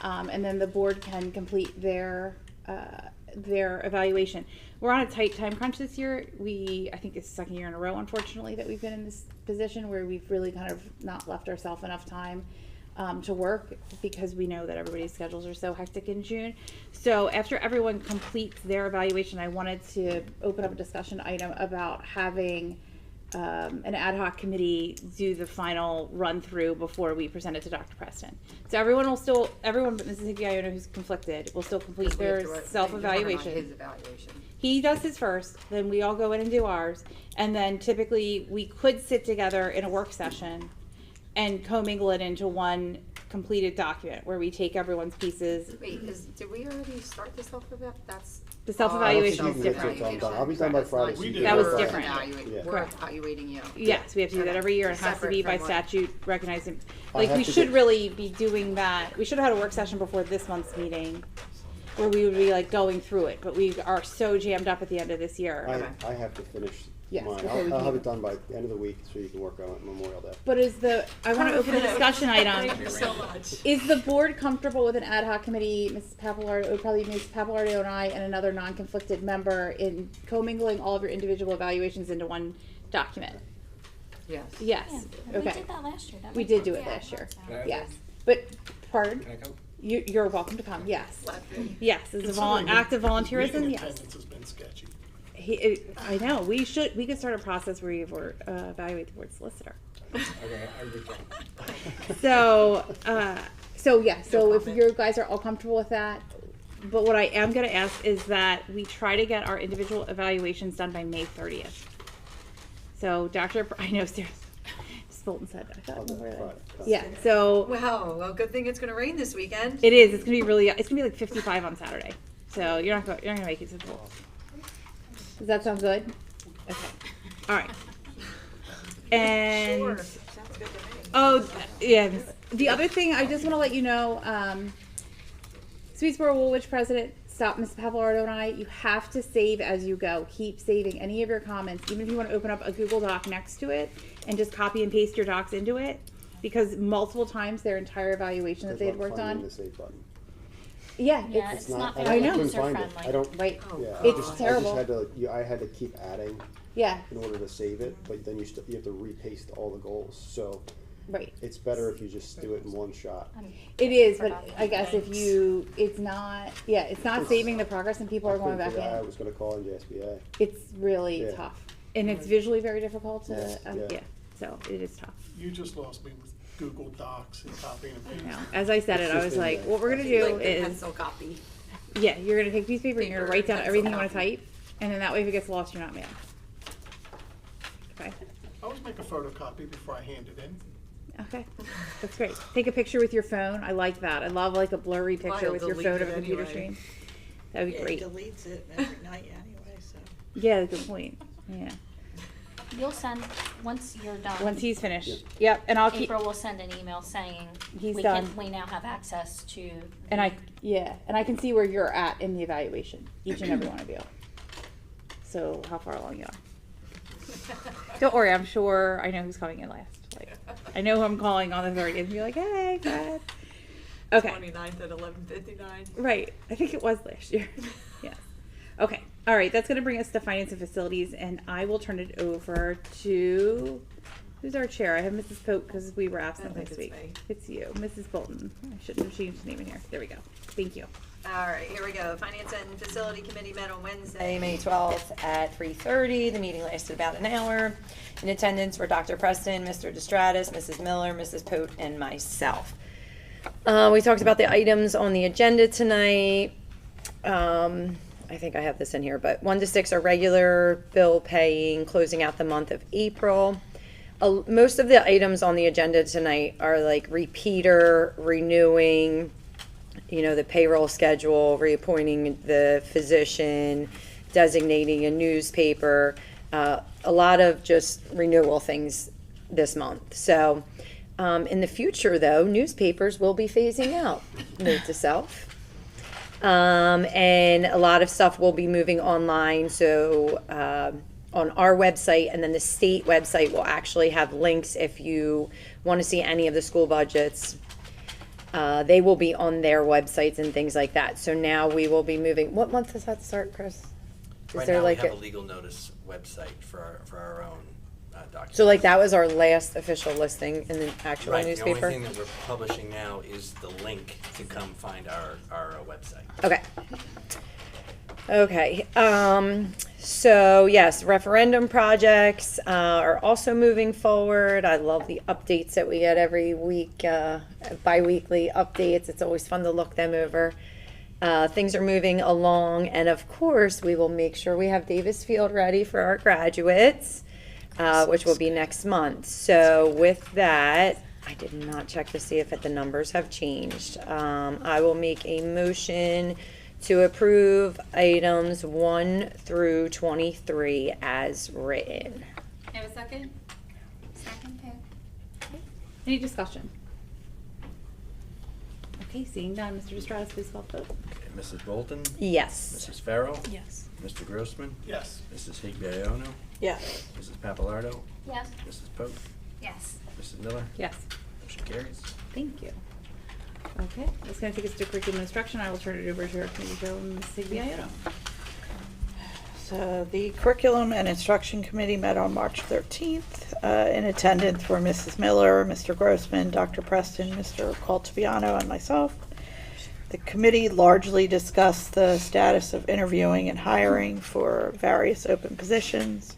[SPEAKER 1] and then the board can complete their evaluation. We're on a tight time crunch this year. I think it's the second year in a row, unfortunately, that we've been in this position where we've really kind of not left ourselves enough time to work because we know that everybody's schedules are so hectic in June. So after everyone completes their evaluation, I wanted to open up a discussion item about having an ad hoc committee do the final run through before we present it to Dr. Preston. So everyone but Mrs. Higuayono who's conflicted will still complete
[SPEAKER 3] We have
[SPEAKER 1] their
[SPEAKER 3] to write-
[SPEAKER 1] self-evaluation.
[SPEAKER 3] His evaluation.
[SPEAKER 1] He does his first, then we all go in and do ours, and then typically we could sit together in a work session and commingle it into one completed document where we take everyone's pieces.
[SPEAKER 3] Wait, did we already start the self-eval? That's.
[SPEAKER 1] The self-evaluation
[SPEAKER 5] I
[SPEAKER 1] is
[SPEAKER 5] don't think you can
[SPEAKER 1] different.
[SPEAKER 5] get it all done. I'll be done by Friday. so
[SPEAKER 7] We
[SPEAKER 5] you
[SPEAKER 7] did.
[SPEAKER 5] can
[SPEAKER 1] That
[SPEAKER 5] do
[SPEAKER 1] was
[SPEAKER 5] it Friday.
[SPEAKER 1] different.
[SPEAKER 5] Yeah.
[SPEAKER 3] We're
[SPEAKER 1] Correct.
[SPEAKER 3] evaluating you.
[SPEAKER 1] Yes, we have to do that every year and it has to
[SPEAKER 3] Separate
[SPEAKER 1] be by
[SPEAKER 3] from what-
[SPEAKER 1] statute recognizing,
[SPEAKER 5] I
[SPEAKER 1] like,
[SPEAKER 5] have
[SPEAKER 1] we
[SPEAKER 5] to
[SPEAKER 1] should
[SPEAKER 5] get-
[SPEAKER 1] really be doing that. We should have had a work session before this month's meeting where we would be like going through it, but we are so jammed up at the end of this year.
[SPEAKER 5] I have to finish
[SPEAKER 1] Yes,
[SPEAKER 5] mine.
[SPEAKER 1] before we
[SPEAKER 5] I'll
[SPEAKER 1] can
[SPEAKER 5] have
[SPEAKER 1] even-
[SPEAKER 5] it done by the end of the week so you can work on it Memorial Day.
[SPEAKER 1] But I want to open a discussion item.
[SPEAKER 3] Thank you so much.
[SPEAKER 1] Is the board comfortable with an ad hoc committee, Mrs. Papalardo, it would probably be Mrs. Papalardo and I and another non-conflicted member in commingling all of your individual evaluations into one document?
[SPEAKER 3] Yes.
[SPEAKER 1] Yes,
[SPEAKER 8] We
[SPEAKER 1] okay.
[SPEAKER 8] did that last year. That
[SPEAKER 1] We
[SPEAKER 8] was-
[SPEAKER 1] did do it
[SPEAKER 8] yeah,
[SPEAKER 1] last year.
[SPEAKER 8] so.
[SPEAKER 9] Can I-
[SPEAKER 1] Yes, but, pardon,
[SPEAKER 9] Can I come?
[SPEAKER 1] you're welcome to come, yes.
[SPEAKER 3] Lefty.
[SPEAKER 1] Yes, it's a
[SPEAKER 7] Considering the
[SPEAKER 1] act of volunteerism,
[SPEAKER 7] meeting
[SPEAKER 1] yes.
[SPEAKER 7] attendance has been sketchy.
[SPEAKER 1] I know, we could start a process where we evaluate the board solicitor.
[SPEAKER 9] Okay, I withdraw.
[SPEAKER 1] So if you guys are all comfortable with that, but what I am gonna ask is that we try to get our individual evaluations done by May 30th. So I know Sarah, Fulton said, I
[SPEAKER 5] I'll
[SPEAKER 1] thought,
[SPEAKER 5] do it
[SPEAKER 1] where
[SPEAKER 5] Friday.
[SPEAKER 1] yeah, so
[SPEAKER 3] Wow, well, good thing it's gonna rain this weekend.
[SPEAKER 1] it is, it's gonna be like 55 on Saturday. So you're not gonna make it to the pool. Does that sound good? Okay, all right. And.
[SPEAKER 3] Sure. Sounds good to me.
[SPEAKER 1] Oh, yeah. The other thing, I just want to let you know, Sweetsboro Woolwich president, stop Ms. Papalardo and I, you have to save as you go. Keep saving any of your comments, even if you want to open up a Google Doc next to it and just copy and paste your docs into it, because multiple times their entire evaluation that they had worked
[SPEAKER 5] Finding
[SPEAKER 1] on.
[SPEAKER 5] the save button.
[SPEAKER 1] Yeah,
[SPEAKER 8] Yeah,
[SPEAKER 1] it's
[SPEAKER 8] it's not
[SPEAKER 5] I
[SPEAKER 8] very
[SPEAKER 1] know.
[SPEAKER 5] couldn't find it.
[SPEAKER 8] user-friendly.
[SPEAKER 5] I don't,
[SPEAKER 1] right.
[SPEAKER 3] Oh,
[SPEAKER 5] yeah.
[SPEAKER 1] It's
[SPEAKER 5] I
[SPEAKER 1] terrible.
[SPEAKER 5] I had to keep adding
[SPEAKER 1] Yeah,
[SPEAKER 5] in order to save it, but then you have to repaste all the goals. So
[SPEAKER 1] right.
[SPEAKER 5] it's better if you just do it in one shot.
[SPEAKER 1] It is, but I guess if it's not saving the progress and people are going back
[SPEAKER 5] I
[SPEAKER 1] in.
[SPEAKER 5] was gonna call NJSBA.
[SPEAKER 1] It's really
[SPEAKER 5] Yeah.
[SPEAKER 1] tough. And it's visually very difficult to,
[SPEAKER 5] Yeah.
[SPEAKER 1] yeah. So it is tough.
[SPEAKER 7] You just lost me with Google Docs and copying and pasting.
[SPEAKER 1] Now, as I said it, I was like, what we're gonna do
[SPEAKER 3] Like the
[SPEAKER 1] is,
[SPEAKER 3] pencil copy.
[SPEAKER 1] yeah, you're gonna take a piece of paper and you're gonna write down
[SPEAKER 3] Pencil
[SPEAKER 1] everything you wanna
[SPEAKER 3] copy.
[SPEAKER 1] type, and then that way if it gets lost, you're not mad. Okay,
[SPEAKER 7] I always make a photocopy before I hand it in.
[SPEAKER 1] okay, that's great. Take a picture with your phone, I like that. I love like a blurry picture
[SPEAKER 3] I'll
[SPEAKER 1] with your
[SPEAKER 3] delete
[SPEAKER 1] phone
[SPEAKER 3] it
[SPEAKER 1] of a computer
[SPEAKER 3] anyway.
[SPEAKER 1] screen. That'd be
[SPEAKER 8] Yeah,
[SPEAKER 1] great.
[SPEAKER 8] he deletes it every night anyway, so.
[SPEAKER 1] Yeah, good point, yeah.
[SPEAKER 10] You'll send, once you're done.
[SPEAKER 1] Once he's finished, yep, and I'll keep,
[SPEAKER 10] April will send an email saying.
[SPEAKER 1] He's
[SPEAKER 10] we
[SPEAKER 1] done.
[SPEAKER 10] We now have access to.
[SPEAKER 1] and I can see where you're at in the evaluation, each and every one of you. So how far along you are. Don't worry, I'm sure I know who's coming in last. Like, I know who I'm calling on the 30th and be like, hey, good. Okay,
[SPEAKER 3] 29th at 11:59.
[SPEAKER 1] right. I think it was last year. Yes. Okay. All right. That's going to bring us to finance and facilities, and I will turn it over to who's our chair. I have Mrs. Pope because we were absent
[SPEAKER 3] I think
[SPEAKER 1] last
[SPEAKER 3] it's
[SPEAKER 1] week.
[SPEAKER 3] me.
[SPEAKER 1] It's you, Mrs. Bolton. I shouldn't have changed the name in here. There we go. Thank you.
[SPEAKER 3] All right, here we go. Finance and Facility Committee met on Wednesday, May 12th at 3:30. The meeting lasted about an hour. In attendance were Dr. Preston, Mr. DeStratis, Mrs. Miller, Mrs. Pote, and myself. We talked about the items on the agenda tonight. I think I have this in here, but 1 to 6 are regular bill paying, closing out the month of April. Most of the items on the agenda tonight are like repeater, renewing, the payroll schedule, reappointing the physician, designating a newspaper, a lot of just renewal things this month. So in the future, though, newspapers will be phasing out, note to self. And a lot of stuff will be moving online, so on our website, and then the state website will actually have links if you want to see any of the school budgets. They will be on their websites and things like that. So now we will be moving. What month does that start, Chris?
[SPEAKER 2] Right now, we have a legal notice website for our own documents.
[SPEAKER 3] So like that was our last official listing in the actual
[SPEAKER 2] Right, the
[SPEAKER 3] newspaper?
[SPEAKER 2] only thing that we're publishing now is the link to come find our website.
[SPEAKER 3] Okay. Okay. So yes, referendum projects are also moving forward. I love the updates that we get every week, bi-weekly updates. It's always fun to look them over. Things are moving along, and of course, we will make sure we have Davis Field ready for our graduates, which will be next month. So with that, I did not check to see if the numbers have changed. I will make a motion to approve items 1 through 23 as written.
[SPEAKER 10] Have a second? Second, too.
[SPEAKER 1] Any discussion? Okay, seeing none, Mr. Estrada, please call the vote.
[SPEAKER 2] Okay, Mrs. Bolton?
[SPEAKER 3] Yes.
[SPEAKER 2] Mrs. Farrell?
[SPEAKER 4] Yes.
[SPEAKER 2] Mr. Grossman?
[SPEAKER 7] Yes.
[SPEAKER 2] Mrs. Higbeono?
[SPEAKER 8] Yes.
[SPEAKER 2] Mrs. Papalardo?
[SPEAKER 10] Yes.
[SPEAKER 2] Mrs. Pope?
[SPEAKER 10] Yes.
[SPEAKER 2] Mrs. Miller?
[SPEAKER 1] Yes.
[SPEAKER 2] Motion carries.
[SPEAKER 1] Thank you. Okay, that's going to take us to curriculum instruction. I will turn it over to our committee chair, Ms. Sigbiato.
[SPEAKER 8] So the Curriculum and Instruction Committee met on March 13th. In attendance were Mrs. Miller, Mr. Grossman, Dr. Preston, Mr. Caltabiano, and myself. The committee largely discussed the status of interviewing and hiring for various open positions.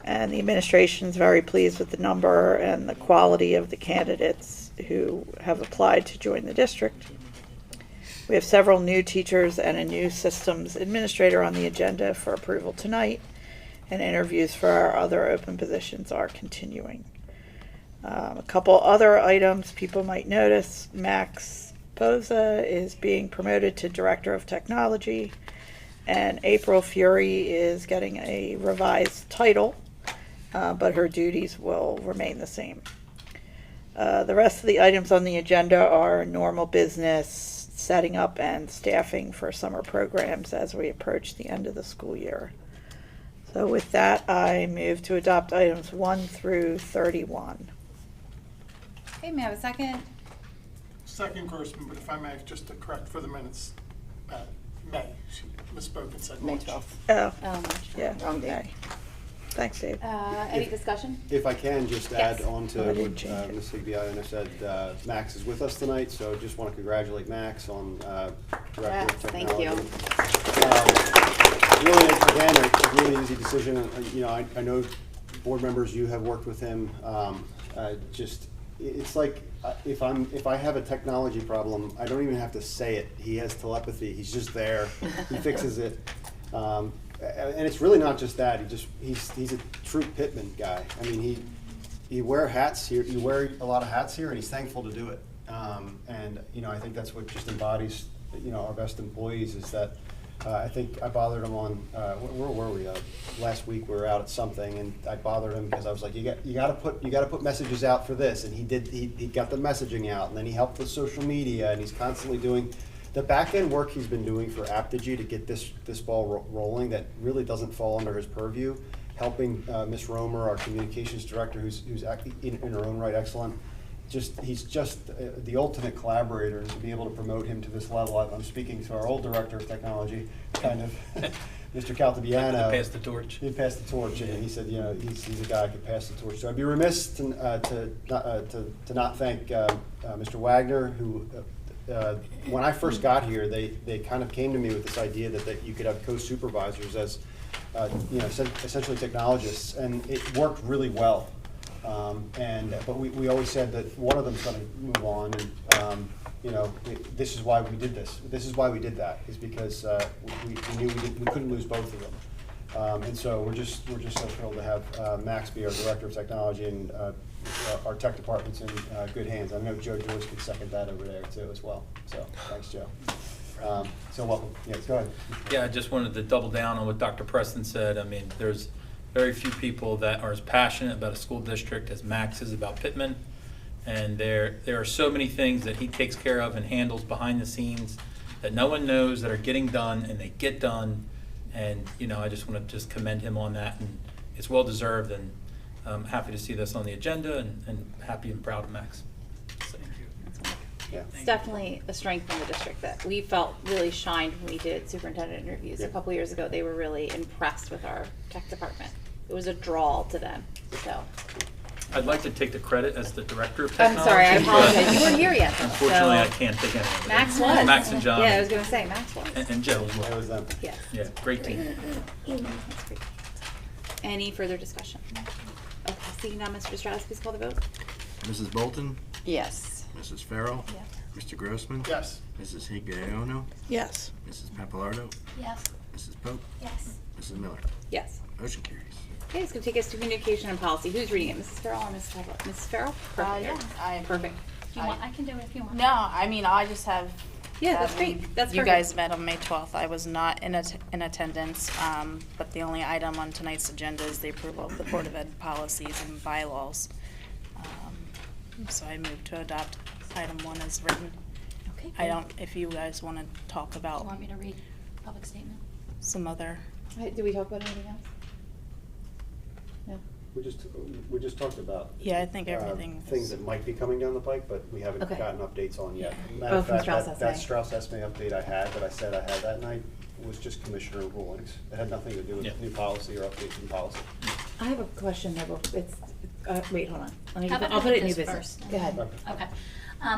[SPEAKER 8] And the administration is very pleased with the number and the quality of the candidates who have applied to join the district. We have several new teachers and a new systems administrator on the agenda for approval tonight, and interviews for our other open positions are continuing. A couple other items people might notice: Max Boza is being promoted to Director of Technology, and April Fury is getting a revised title, but her duties will remain the same. The rest of the items on the agenda are normal business, setting up and staffing for summer programs as we approach the end of the school year. So with that, I move to adopt items 1 through 31.
[SPEAKER 1] Okay, may I have a second?
[SPEAKER 7] Second Grossman, but if I may, just to correct for the minutes, May, she misspoke and said
[SPEAKER 3] May
[SPEAKER 7] March.
[SPEAKER 3] 12th.
[SPEAKER 8] Oh,
[SPEAKER 3] Oh,
[SPEAKER 8] yeah,
[SPEAKER 3] wrong date.
[SPEAKER 8] okay. Thanks, Dave.
[SPEAKER 1] Any discussion?
[SPEAKER 5] If I can just add
[SPEAKER 1] Yes.
[SPEAKER 5] on to
[SPEAKER 8] Oh, I
[SPEAKER 5] what
[SPEAKER 8] didn't change it.
[SPEAKER 5] Ms. Higbeono said, Max is with us tonight, so just want to congratulate Max on Director of
[SPEAKER 3] Thank
[SPEAKER 5] Technology.
[SPEAKER 3] you.
[SPEAKER 5] Really, again, a really easy decision. I know board members, you have worked with him. It's like, if I have a technology problem, I don't even have to say it. He has telepathy. He's just there. He fixes it. And it's really not just that. He's a true Pitman guy. I mean, he wear hats here. You wear a lot of hats here, and he's thankful to do it. And I think that's what just embodies our best employees, is that. I think I bothered him on where were we? Last week we were out at something, and I bothered him because I was like, you got to put messages out for this, and he did. He got the messaging out, and then he helped with social media, and he's constantly doing the back end work he's been doing for Aptigee to get this rolling. That really doesn't fall under his purview. Helping Miss Romer, our communications director, who's in her own right excellent. He's just the ultimate collaborator, and to be able to promote him to this level. I'm speaking to our old director of technology, kind of, Mr. Caltabiano.
[SPEAKER 11] Pass the torch.
[SPEAKER 5] He passed the torch, and he said, he's a guy who could pass the torch. So I'd be remiss to not thank Mr. Wagner, who, when I first got here, they kind of came to me with this idea that you could have co-supervisors as, essentially technologists, and it worked really well. But we always said that one of them's going to move on, and this is why we did this. This is why we did that, is because we knew we couldn't lose both of them, and so we're just so thrilled to have Max be our director of technology, and our tech department's in good hands. I know Joe Joyce could second that over there too as well. So thanks, Joe. So welcome. Yes, go ahead.
[SPEAKER 11] Yeah, I just wanted to double down on what Dr. Preston said. I mean, there's very few people that are as passionate about a school district as Max is about Pitman. And there are so many things that he takes care of and handles behind the scenes that no one knows that are getting done, and they get done. And, I just want to just commend him on that. And it's well deserved, and I'm happy to see this on the agenda, and happy and proud of Max. So,
[SPEAKER 5] Yeah.
[SPEAKER 1] It's definitely a strength in the district that we felt really shined when we did superintendent interviews a couple years ago. They were really impressed with our tech department. It was a draw to them. So
[SPEAKER 11] I'd like to take the credit as the director of
[SPEAKER 1] I'm
[SPEAKER 11] technology.
[SPEAKER 1] sorry, I
[SPEAKER 11] but
[SPEAKER 1] apologize. You weren't here yet.
[SPEAKER 11] Unfortunately,
[SPEAKER 1] so
[SPEAKER 11] I can't take any of it.
[SPEAKER 1] Max was.
[SPEAKER 11] Max and John.
[SPEAKER 1] Yeah, I was going to say Max was.
[SPEAKER 11] And Joe as
[SPEAKER 5] That
[SPEAKER 11] well.
[SPEAKER 5] was them.
[SPEAKER 1] Yes.
[SPEAKER 11] Yeah, great team.
[SPEAKER 1] That's great. Any further discussion? Okay, seeing none, Mr. Stratus, please call the vote.
[SPEAKER 2] Mrs. Bolton?
[SPEAKER 3] Yes.
[SPEAKER 2] Mrs. Farrell?
[SPEAKER 1] Yes.
[SPEAKER 2] Mr. Grossman?
[SPEAKER 7] Yes.
[SPEAKER 2] Mrs. Higuayono?
[SPEAKER 8] Yes.
[SPEAKER 2] Mrs. Papalardo?
[SPEAKER 10] Yes.
[SPEAKER 2] Mrs. Pope?
[SPEAKER 10] Yes.
[SPEAKER 2] Mrs. Miller?
[SPEAKER 1] Yes.
[SPEAKER 2] Motion carries.
[SPEAKER 1] Okay, it's going to take us to communication and policy. Who's reading it? Mrs. Farrell or Mrs. Pavlo? Mrs. Farrell? Perfect.
[SPEAKER 6] yeah,
[SPEAKER 1] Perfect.
[SPEAKER 10] If you want, I can do it if you want.
[SPEAKER 6] No, I mean, I just have.
[SPEAKER 1] Yeah, that's
[SPEAKER 6] sadly,
[SPEAKER 1] great. That's
[SPEAKER 6] You
[SPEAKER 1] perfect.
[SPEAKER 6] guys met on May 12th. I was not in attendance, but the only item on tonight's agenda is the approval of the Board of Ed policies and bylaws. So I move to adopt item 1 as written.
[SPEAKER 1] Okay.
[SPEAKER 6] If you guys want to talk
[SPEAKER 10] Do
[SPEAKER 6] about
[SPEAKER 10] you want me to read public statement?
[SPEAKER 6] some other.
[SPEAKER 1] Did we talk about anything else? No.
[SPEAKER 5] We just talked about.
[SPEAKER 6] Yeah, I think everything
[SPEAKER 5] Things
[SPEAKER 6] was-
[SPEAKER 5] that might be coming down the pike, but we haven't
[SPEAKER 1] Okay.
[SPEAKER 5] gotten updates on yet.
[SPEAKER 6] Yeah.
[SPEAKER 5] Matter of
[SPEAKER 1] from
[SPEAKER 5] fact,
[SPEAKER 1] Strauss
[SPEAKER 5] that
[SPEAKER 1] Esme.
[SPEAKER 5] Strauss Esme update I had, that I said I had that night, was just commissioner rulings. It had nothing to do with
[SPEAKER 11] Yeah.
[SPEAKER 5] new policy or updates in policy.
[SPEAKER 1] I have a question there, but it's, wait, hold on.
[SPEAKER 10] How about
[SPEAKER 1] I'll put it in new
[SPEAKER 10] this
[SPEAKER 1] business.
[SPEAKER 10] first?
[SPEAKER 1] Go ahead.
[SPEAKER 10] Okay.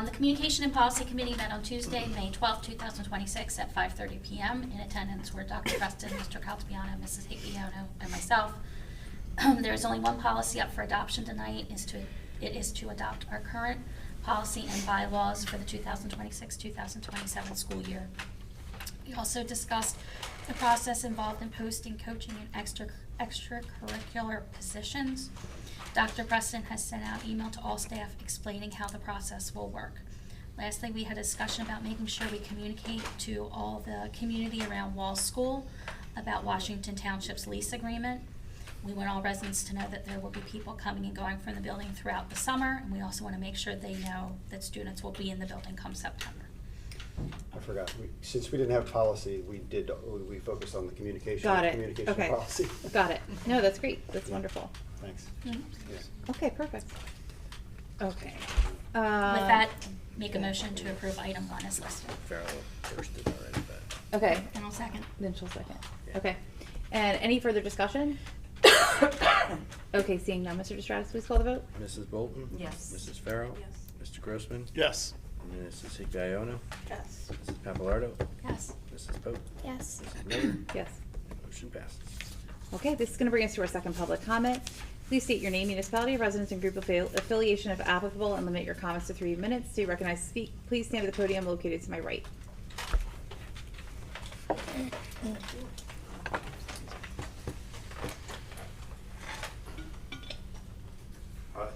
[SPEAKER 10] The Communication and Policy Committee met on Tuesday, May 12, 2026 at 5:30 PM. In attendance were Dr. Preston, Mr. Caltabiano, Mrs. Higuayono, and myself. There is only one policy up for adoption tonight. It is to adopt our current policy and bylaws for the 2026-2027 school year. We also discussed the process involved in posting, coaching, and extracurricular positions. Dr. Preston has sent out email to all staff explaining how the process will work. Lastly, we had a discussion about making sure we communicate to all the community around Wall School about Washington Township's lease agreement. We want all residents to know that there will be people coming and going from the building throughout the summer, and we also want to make sure they know that students will be in the building come September.
[SPEAKER 5] I forgot, since we didn't have policy, we focused on the communication.
[SPEAKER 1] Got it.
[SPEAKER 5] Communication
[SPEAKER 1] Okay.
[SPEAKER 5] policy.
[SPEAKER 1] Got it. No, that's great. That's wonderful.
[SPEAKER 5] Thanks.
[SPEAKER 10] Mhm.
[SPEAKER 5] Yeah.
[SPEAKER 1] Okay, perfect. Okay.
[SPEAKER 10] With that, make a motion to approve item 1 as listed.
[SPEAKER 2] Farrell first did already, but.
[SPEAKER 1] Okay,
[SPEAKER 10] And I'll second.
[SPEAKER 1] then she'll second.
[SPEAKER 2] Yeah.
[SPEAKER 1] Okay. And any further discussion? Okay, seeing none, Mr. Distratus, please call the vote.
[SPEAKER 2] Mrs. Bolton?
[SPEAKER 6] Yes.
[SPEAKER 2] Mrs. Farrell? Mr. Grossman?
[SPEAKER 7] Yes.
[SPEAKER 2] Mrs. Higuayono?
[SPEAKER 8] Yes.
[SPEAKER 2] Mrs. Papalardo?
[SPEAKER 10] Yes.
[SPEAKER 2] Mrs. Pope?
[SPEAKER 10] Yes.
[SPEAKER 2] Mrs. Miller?
[SPEAKER 1] Yes.
[SPEAKER 2] Motion passes.
[SPEAKER 1] Okay, this is going to bring us to our second public comment. Please state your name, municipality, residence, and group affiliation if applicable, and limit your comments to 3 minutes. To recognize speak, please stand at the podium located to my right.
[SPEAKER 12] Hi,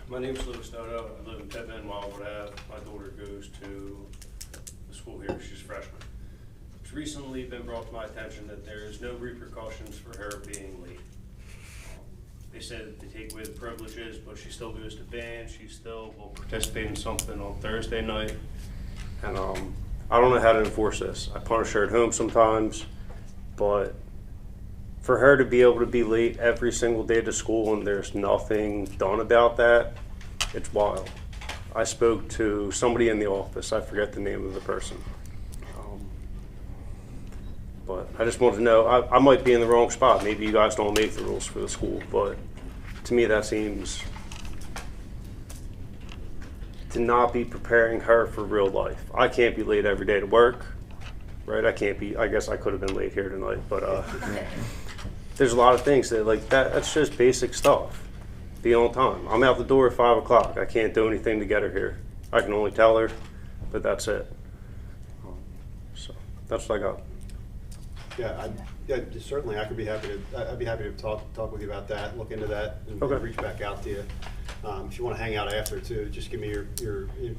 [SPEAKER 12] my name's Louis Dodo. I live in Pitman, Wildwood Ave. My daughter goes to the school here. She's a freshman. It's recently been brought to my attention that there is no repercussions for her being late. They said they take away the privileges, but she still goes to band. She still will participate in something on Thursday night. And I don't know how to enforce this. I punish her at home sometimes, but for her to be able to be late every single day to school and there's nothing done about that, it's wild. I spoke to somebody in the office. I forget the name of the person. But I just wanted to know, I might be in the wrong spot. Maybe you guys don't make the rules for the school, but to me that seems to not be preparing her for real life. I can't be late every day to work, right? I guess I could have been late here tonight, but there's a lot of things that like that's just basic stuff. Be on time. I'm out the door at 5 o'clock. I can't do anything to get her here. I can only tell her, but that's it. So that's what I got.
[SPEAKER 5] Yeah, certainly, I'd be happy to talk with you about that, look into that, and
[SPEAKER 12] Okay.
[SPEAKER 5] reach back out to you. If you want to hang out after too, just give me your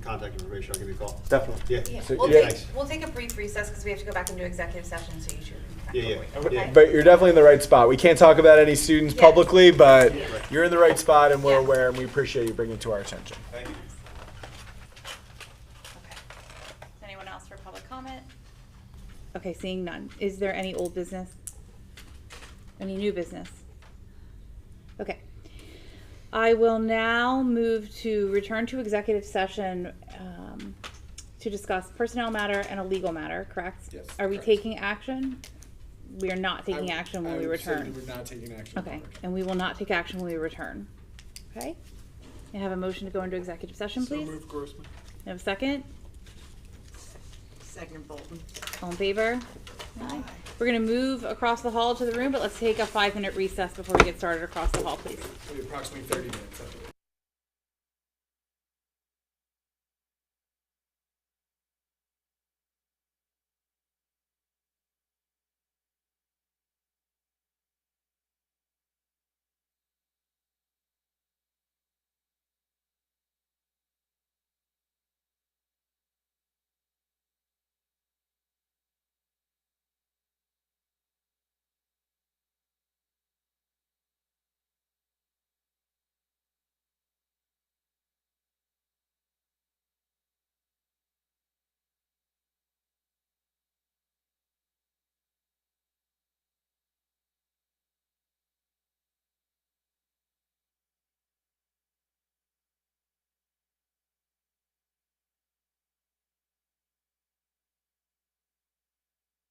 [SPEAKER 5] contact information. I'll give you a call.
[SPEAKER 12] Definitely.
[SPEAKER 5] Yeah.
[SPEAKER 13] Yeah, we'll take a brief recess because we have to go back into executive session, so you should be back.
[SPEAKER 5] Yeah.
[SPEAKER 13] Okay?
[SPEAKER 9] But you're definitely in the right spot. We can't talk about any students
[SPEAKER 13] Yeah.
[SPEAKER 9] publicly, but you're in the right spot and we're
[SPEAKER 13] Yeah.
[SPEAKER 9] aware and we appreciate you bringing it to our attention.
[SPEAKER 5] Thank you.
[SPEAKER 1] Okay. Anyone else for public comment? Okay, seeing none. Is there any old business? Any new business? Okay. I will now move to return to executive session to discuss personnel matter and a legal matter, correct?
[SPEAKER 9] Yes,
[SPEAKER 1] Are we
[SPEAKER 9] correct.
[SPEAKER 1] taking action? We are not taking action when we return.
[SPEAKER 9] We're not taking action.
[SPEAKER 1] Okay, and we will not take action when we return. Okay? May I have a motion to go into executive session, please?
[SPEAKER 9] So move, Grossman.
[SPEAKER 1] Have a second?
[SPEAKER 3] Second Bolton.
[SPEAKER 1] All in favor? Aye. We're gonna move across the hall to the room, but let's take a 5-minute recess before we get started across the hall, please.
[SPEAKER 9] Approximately 30 minutes.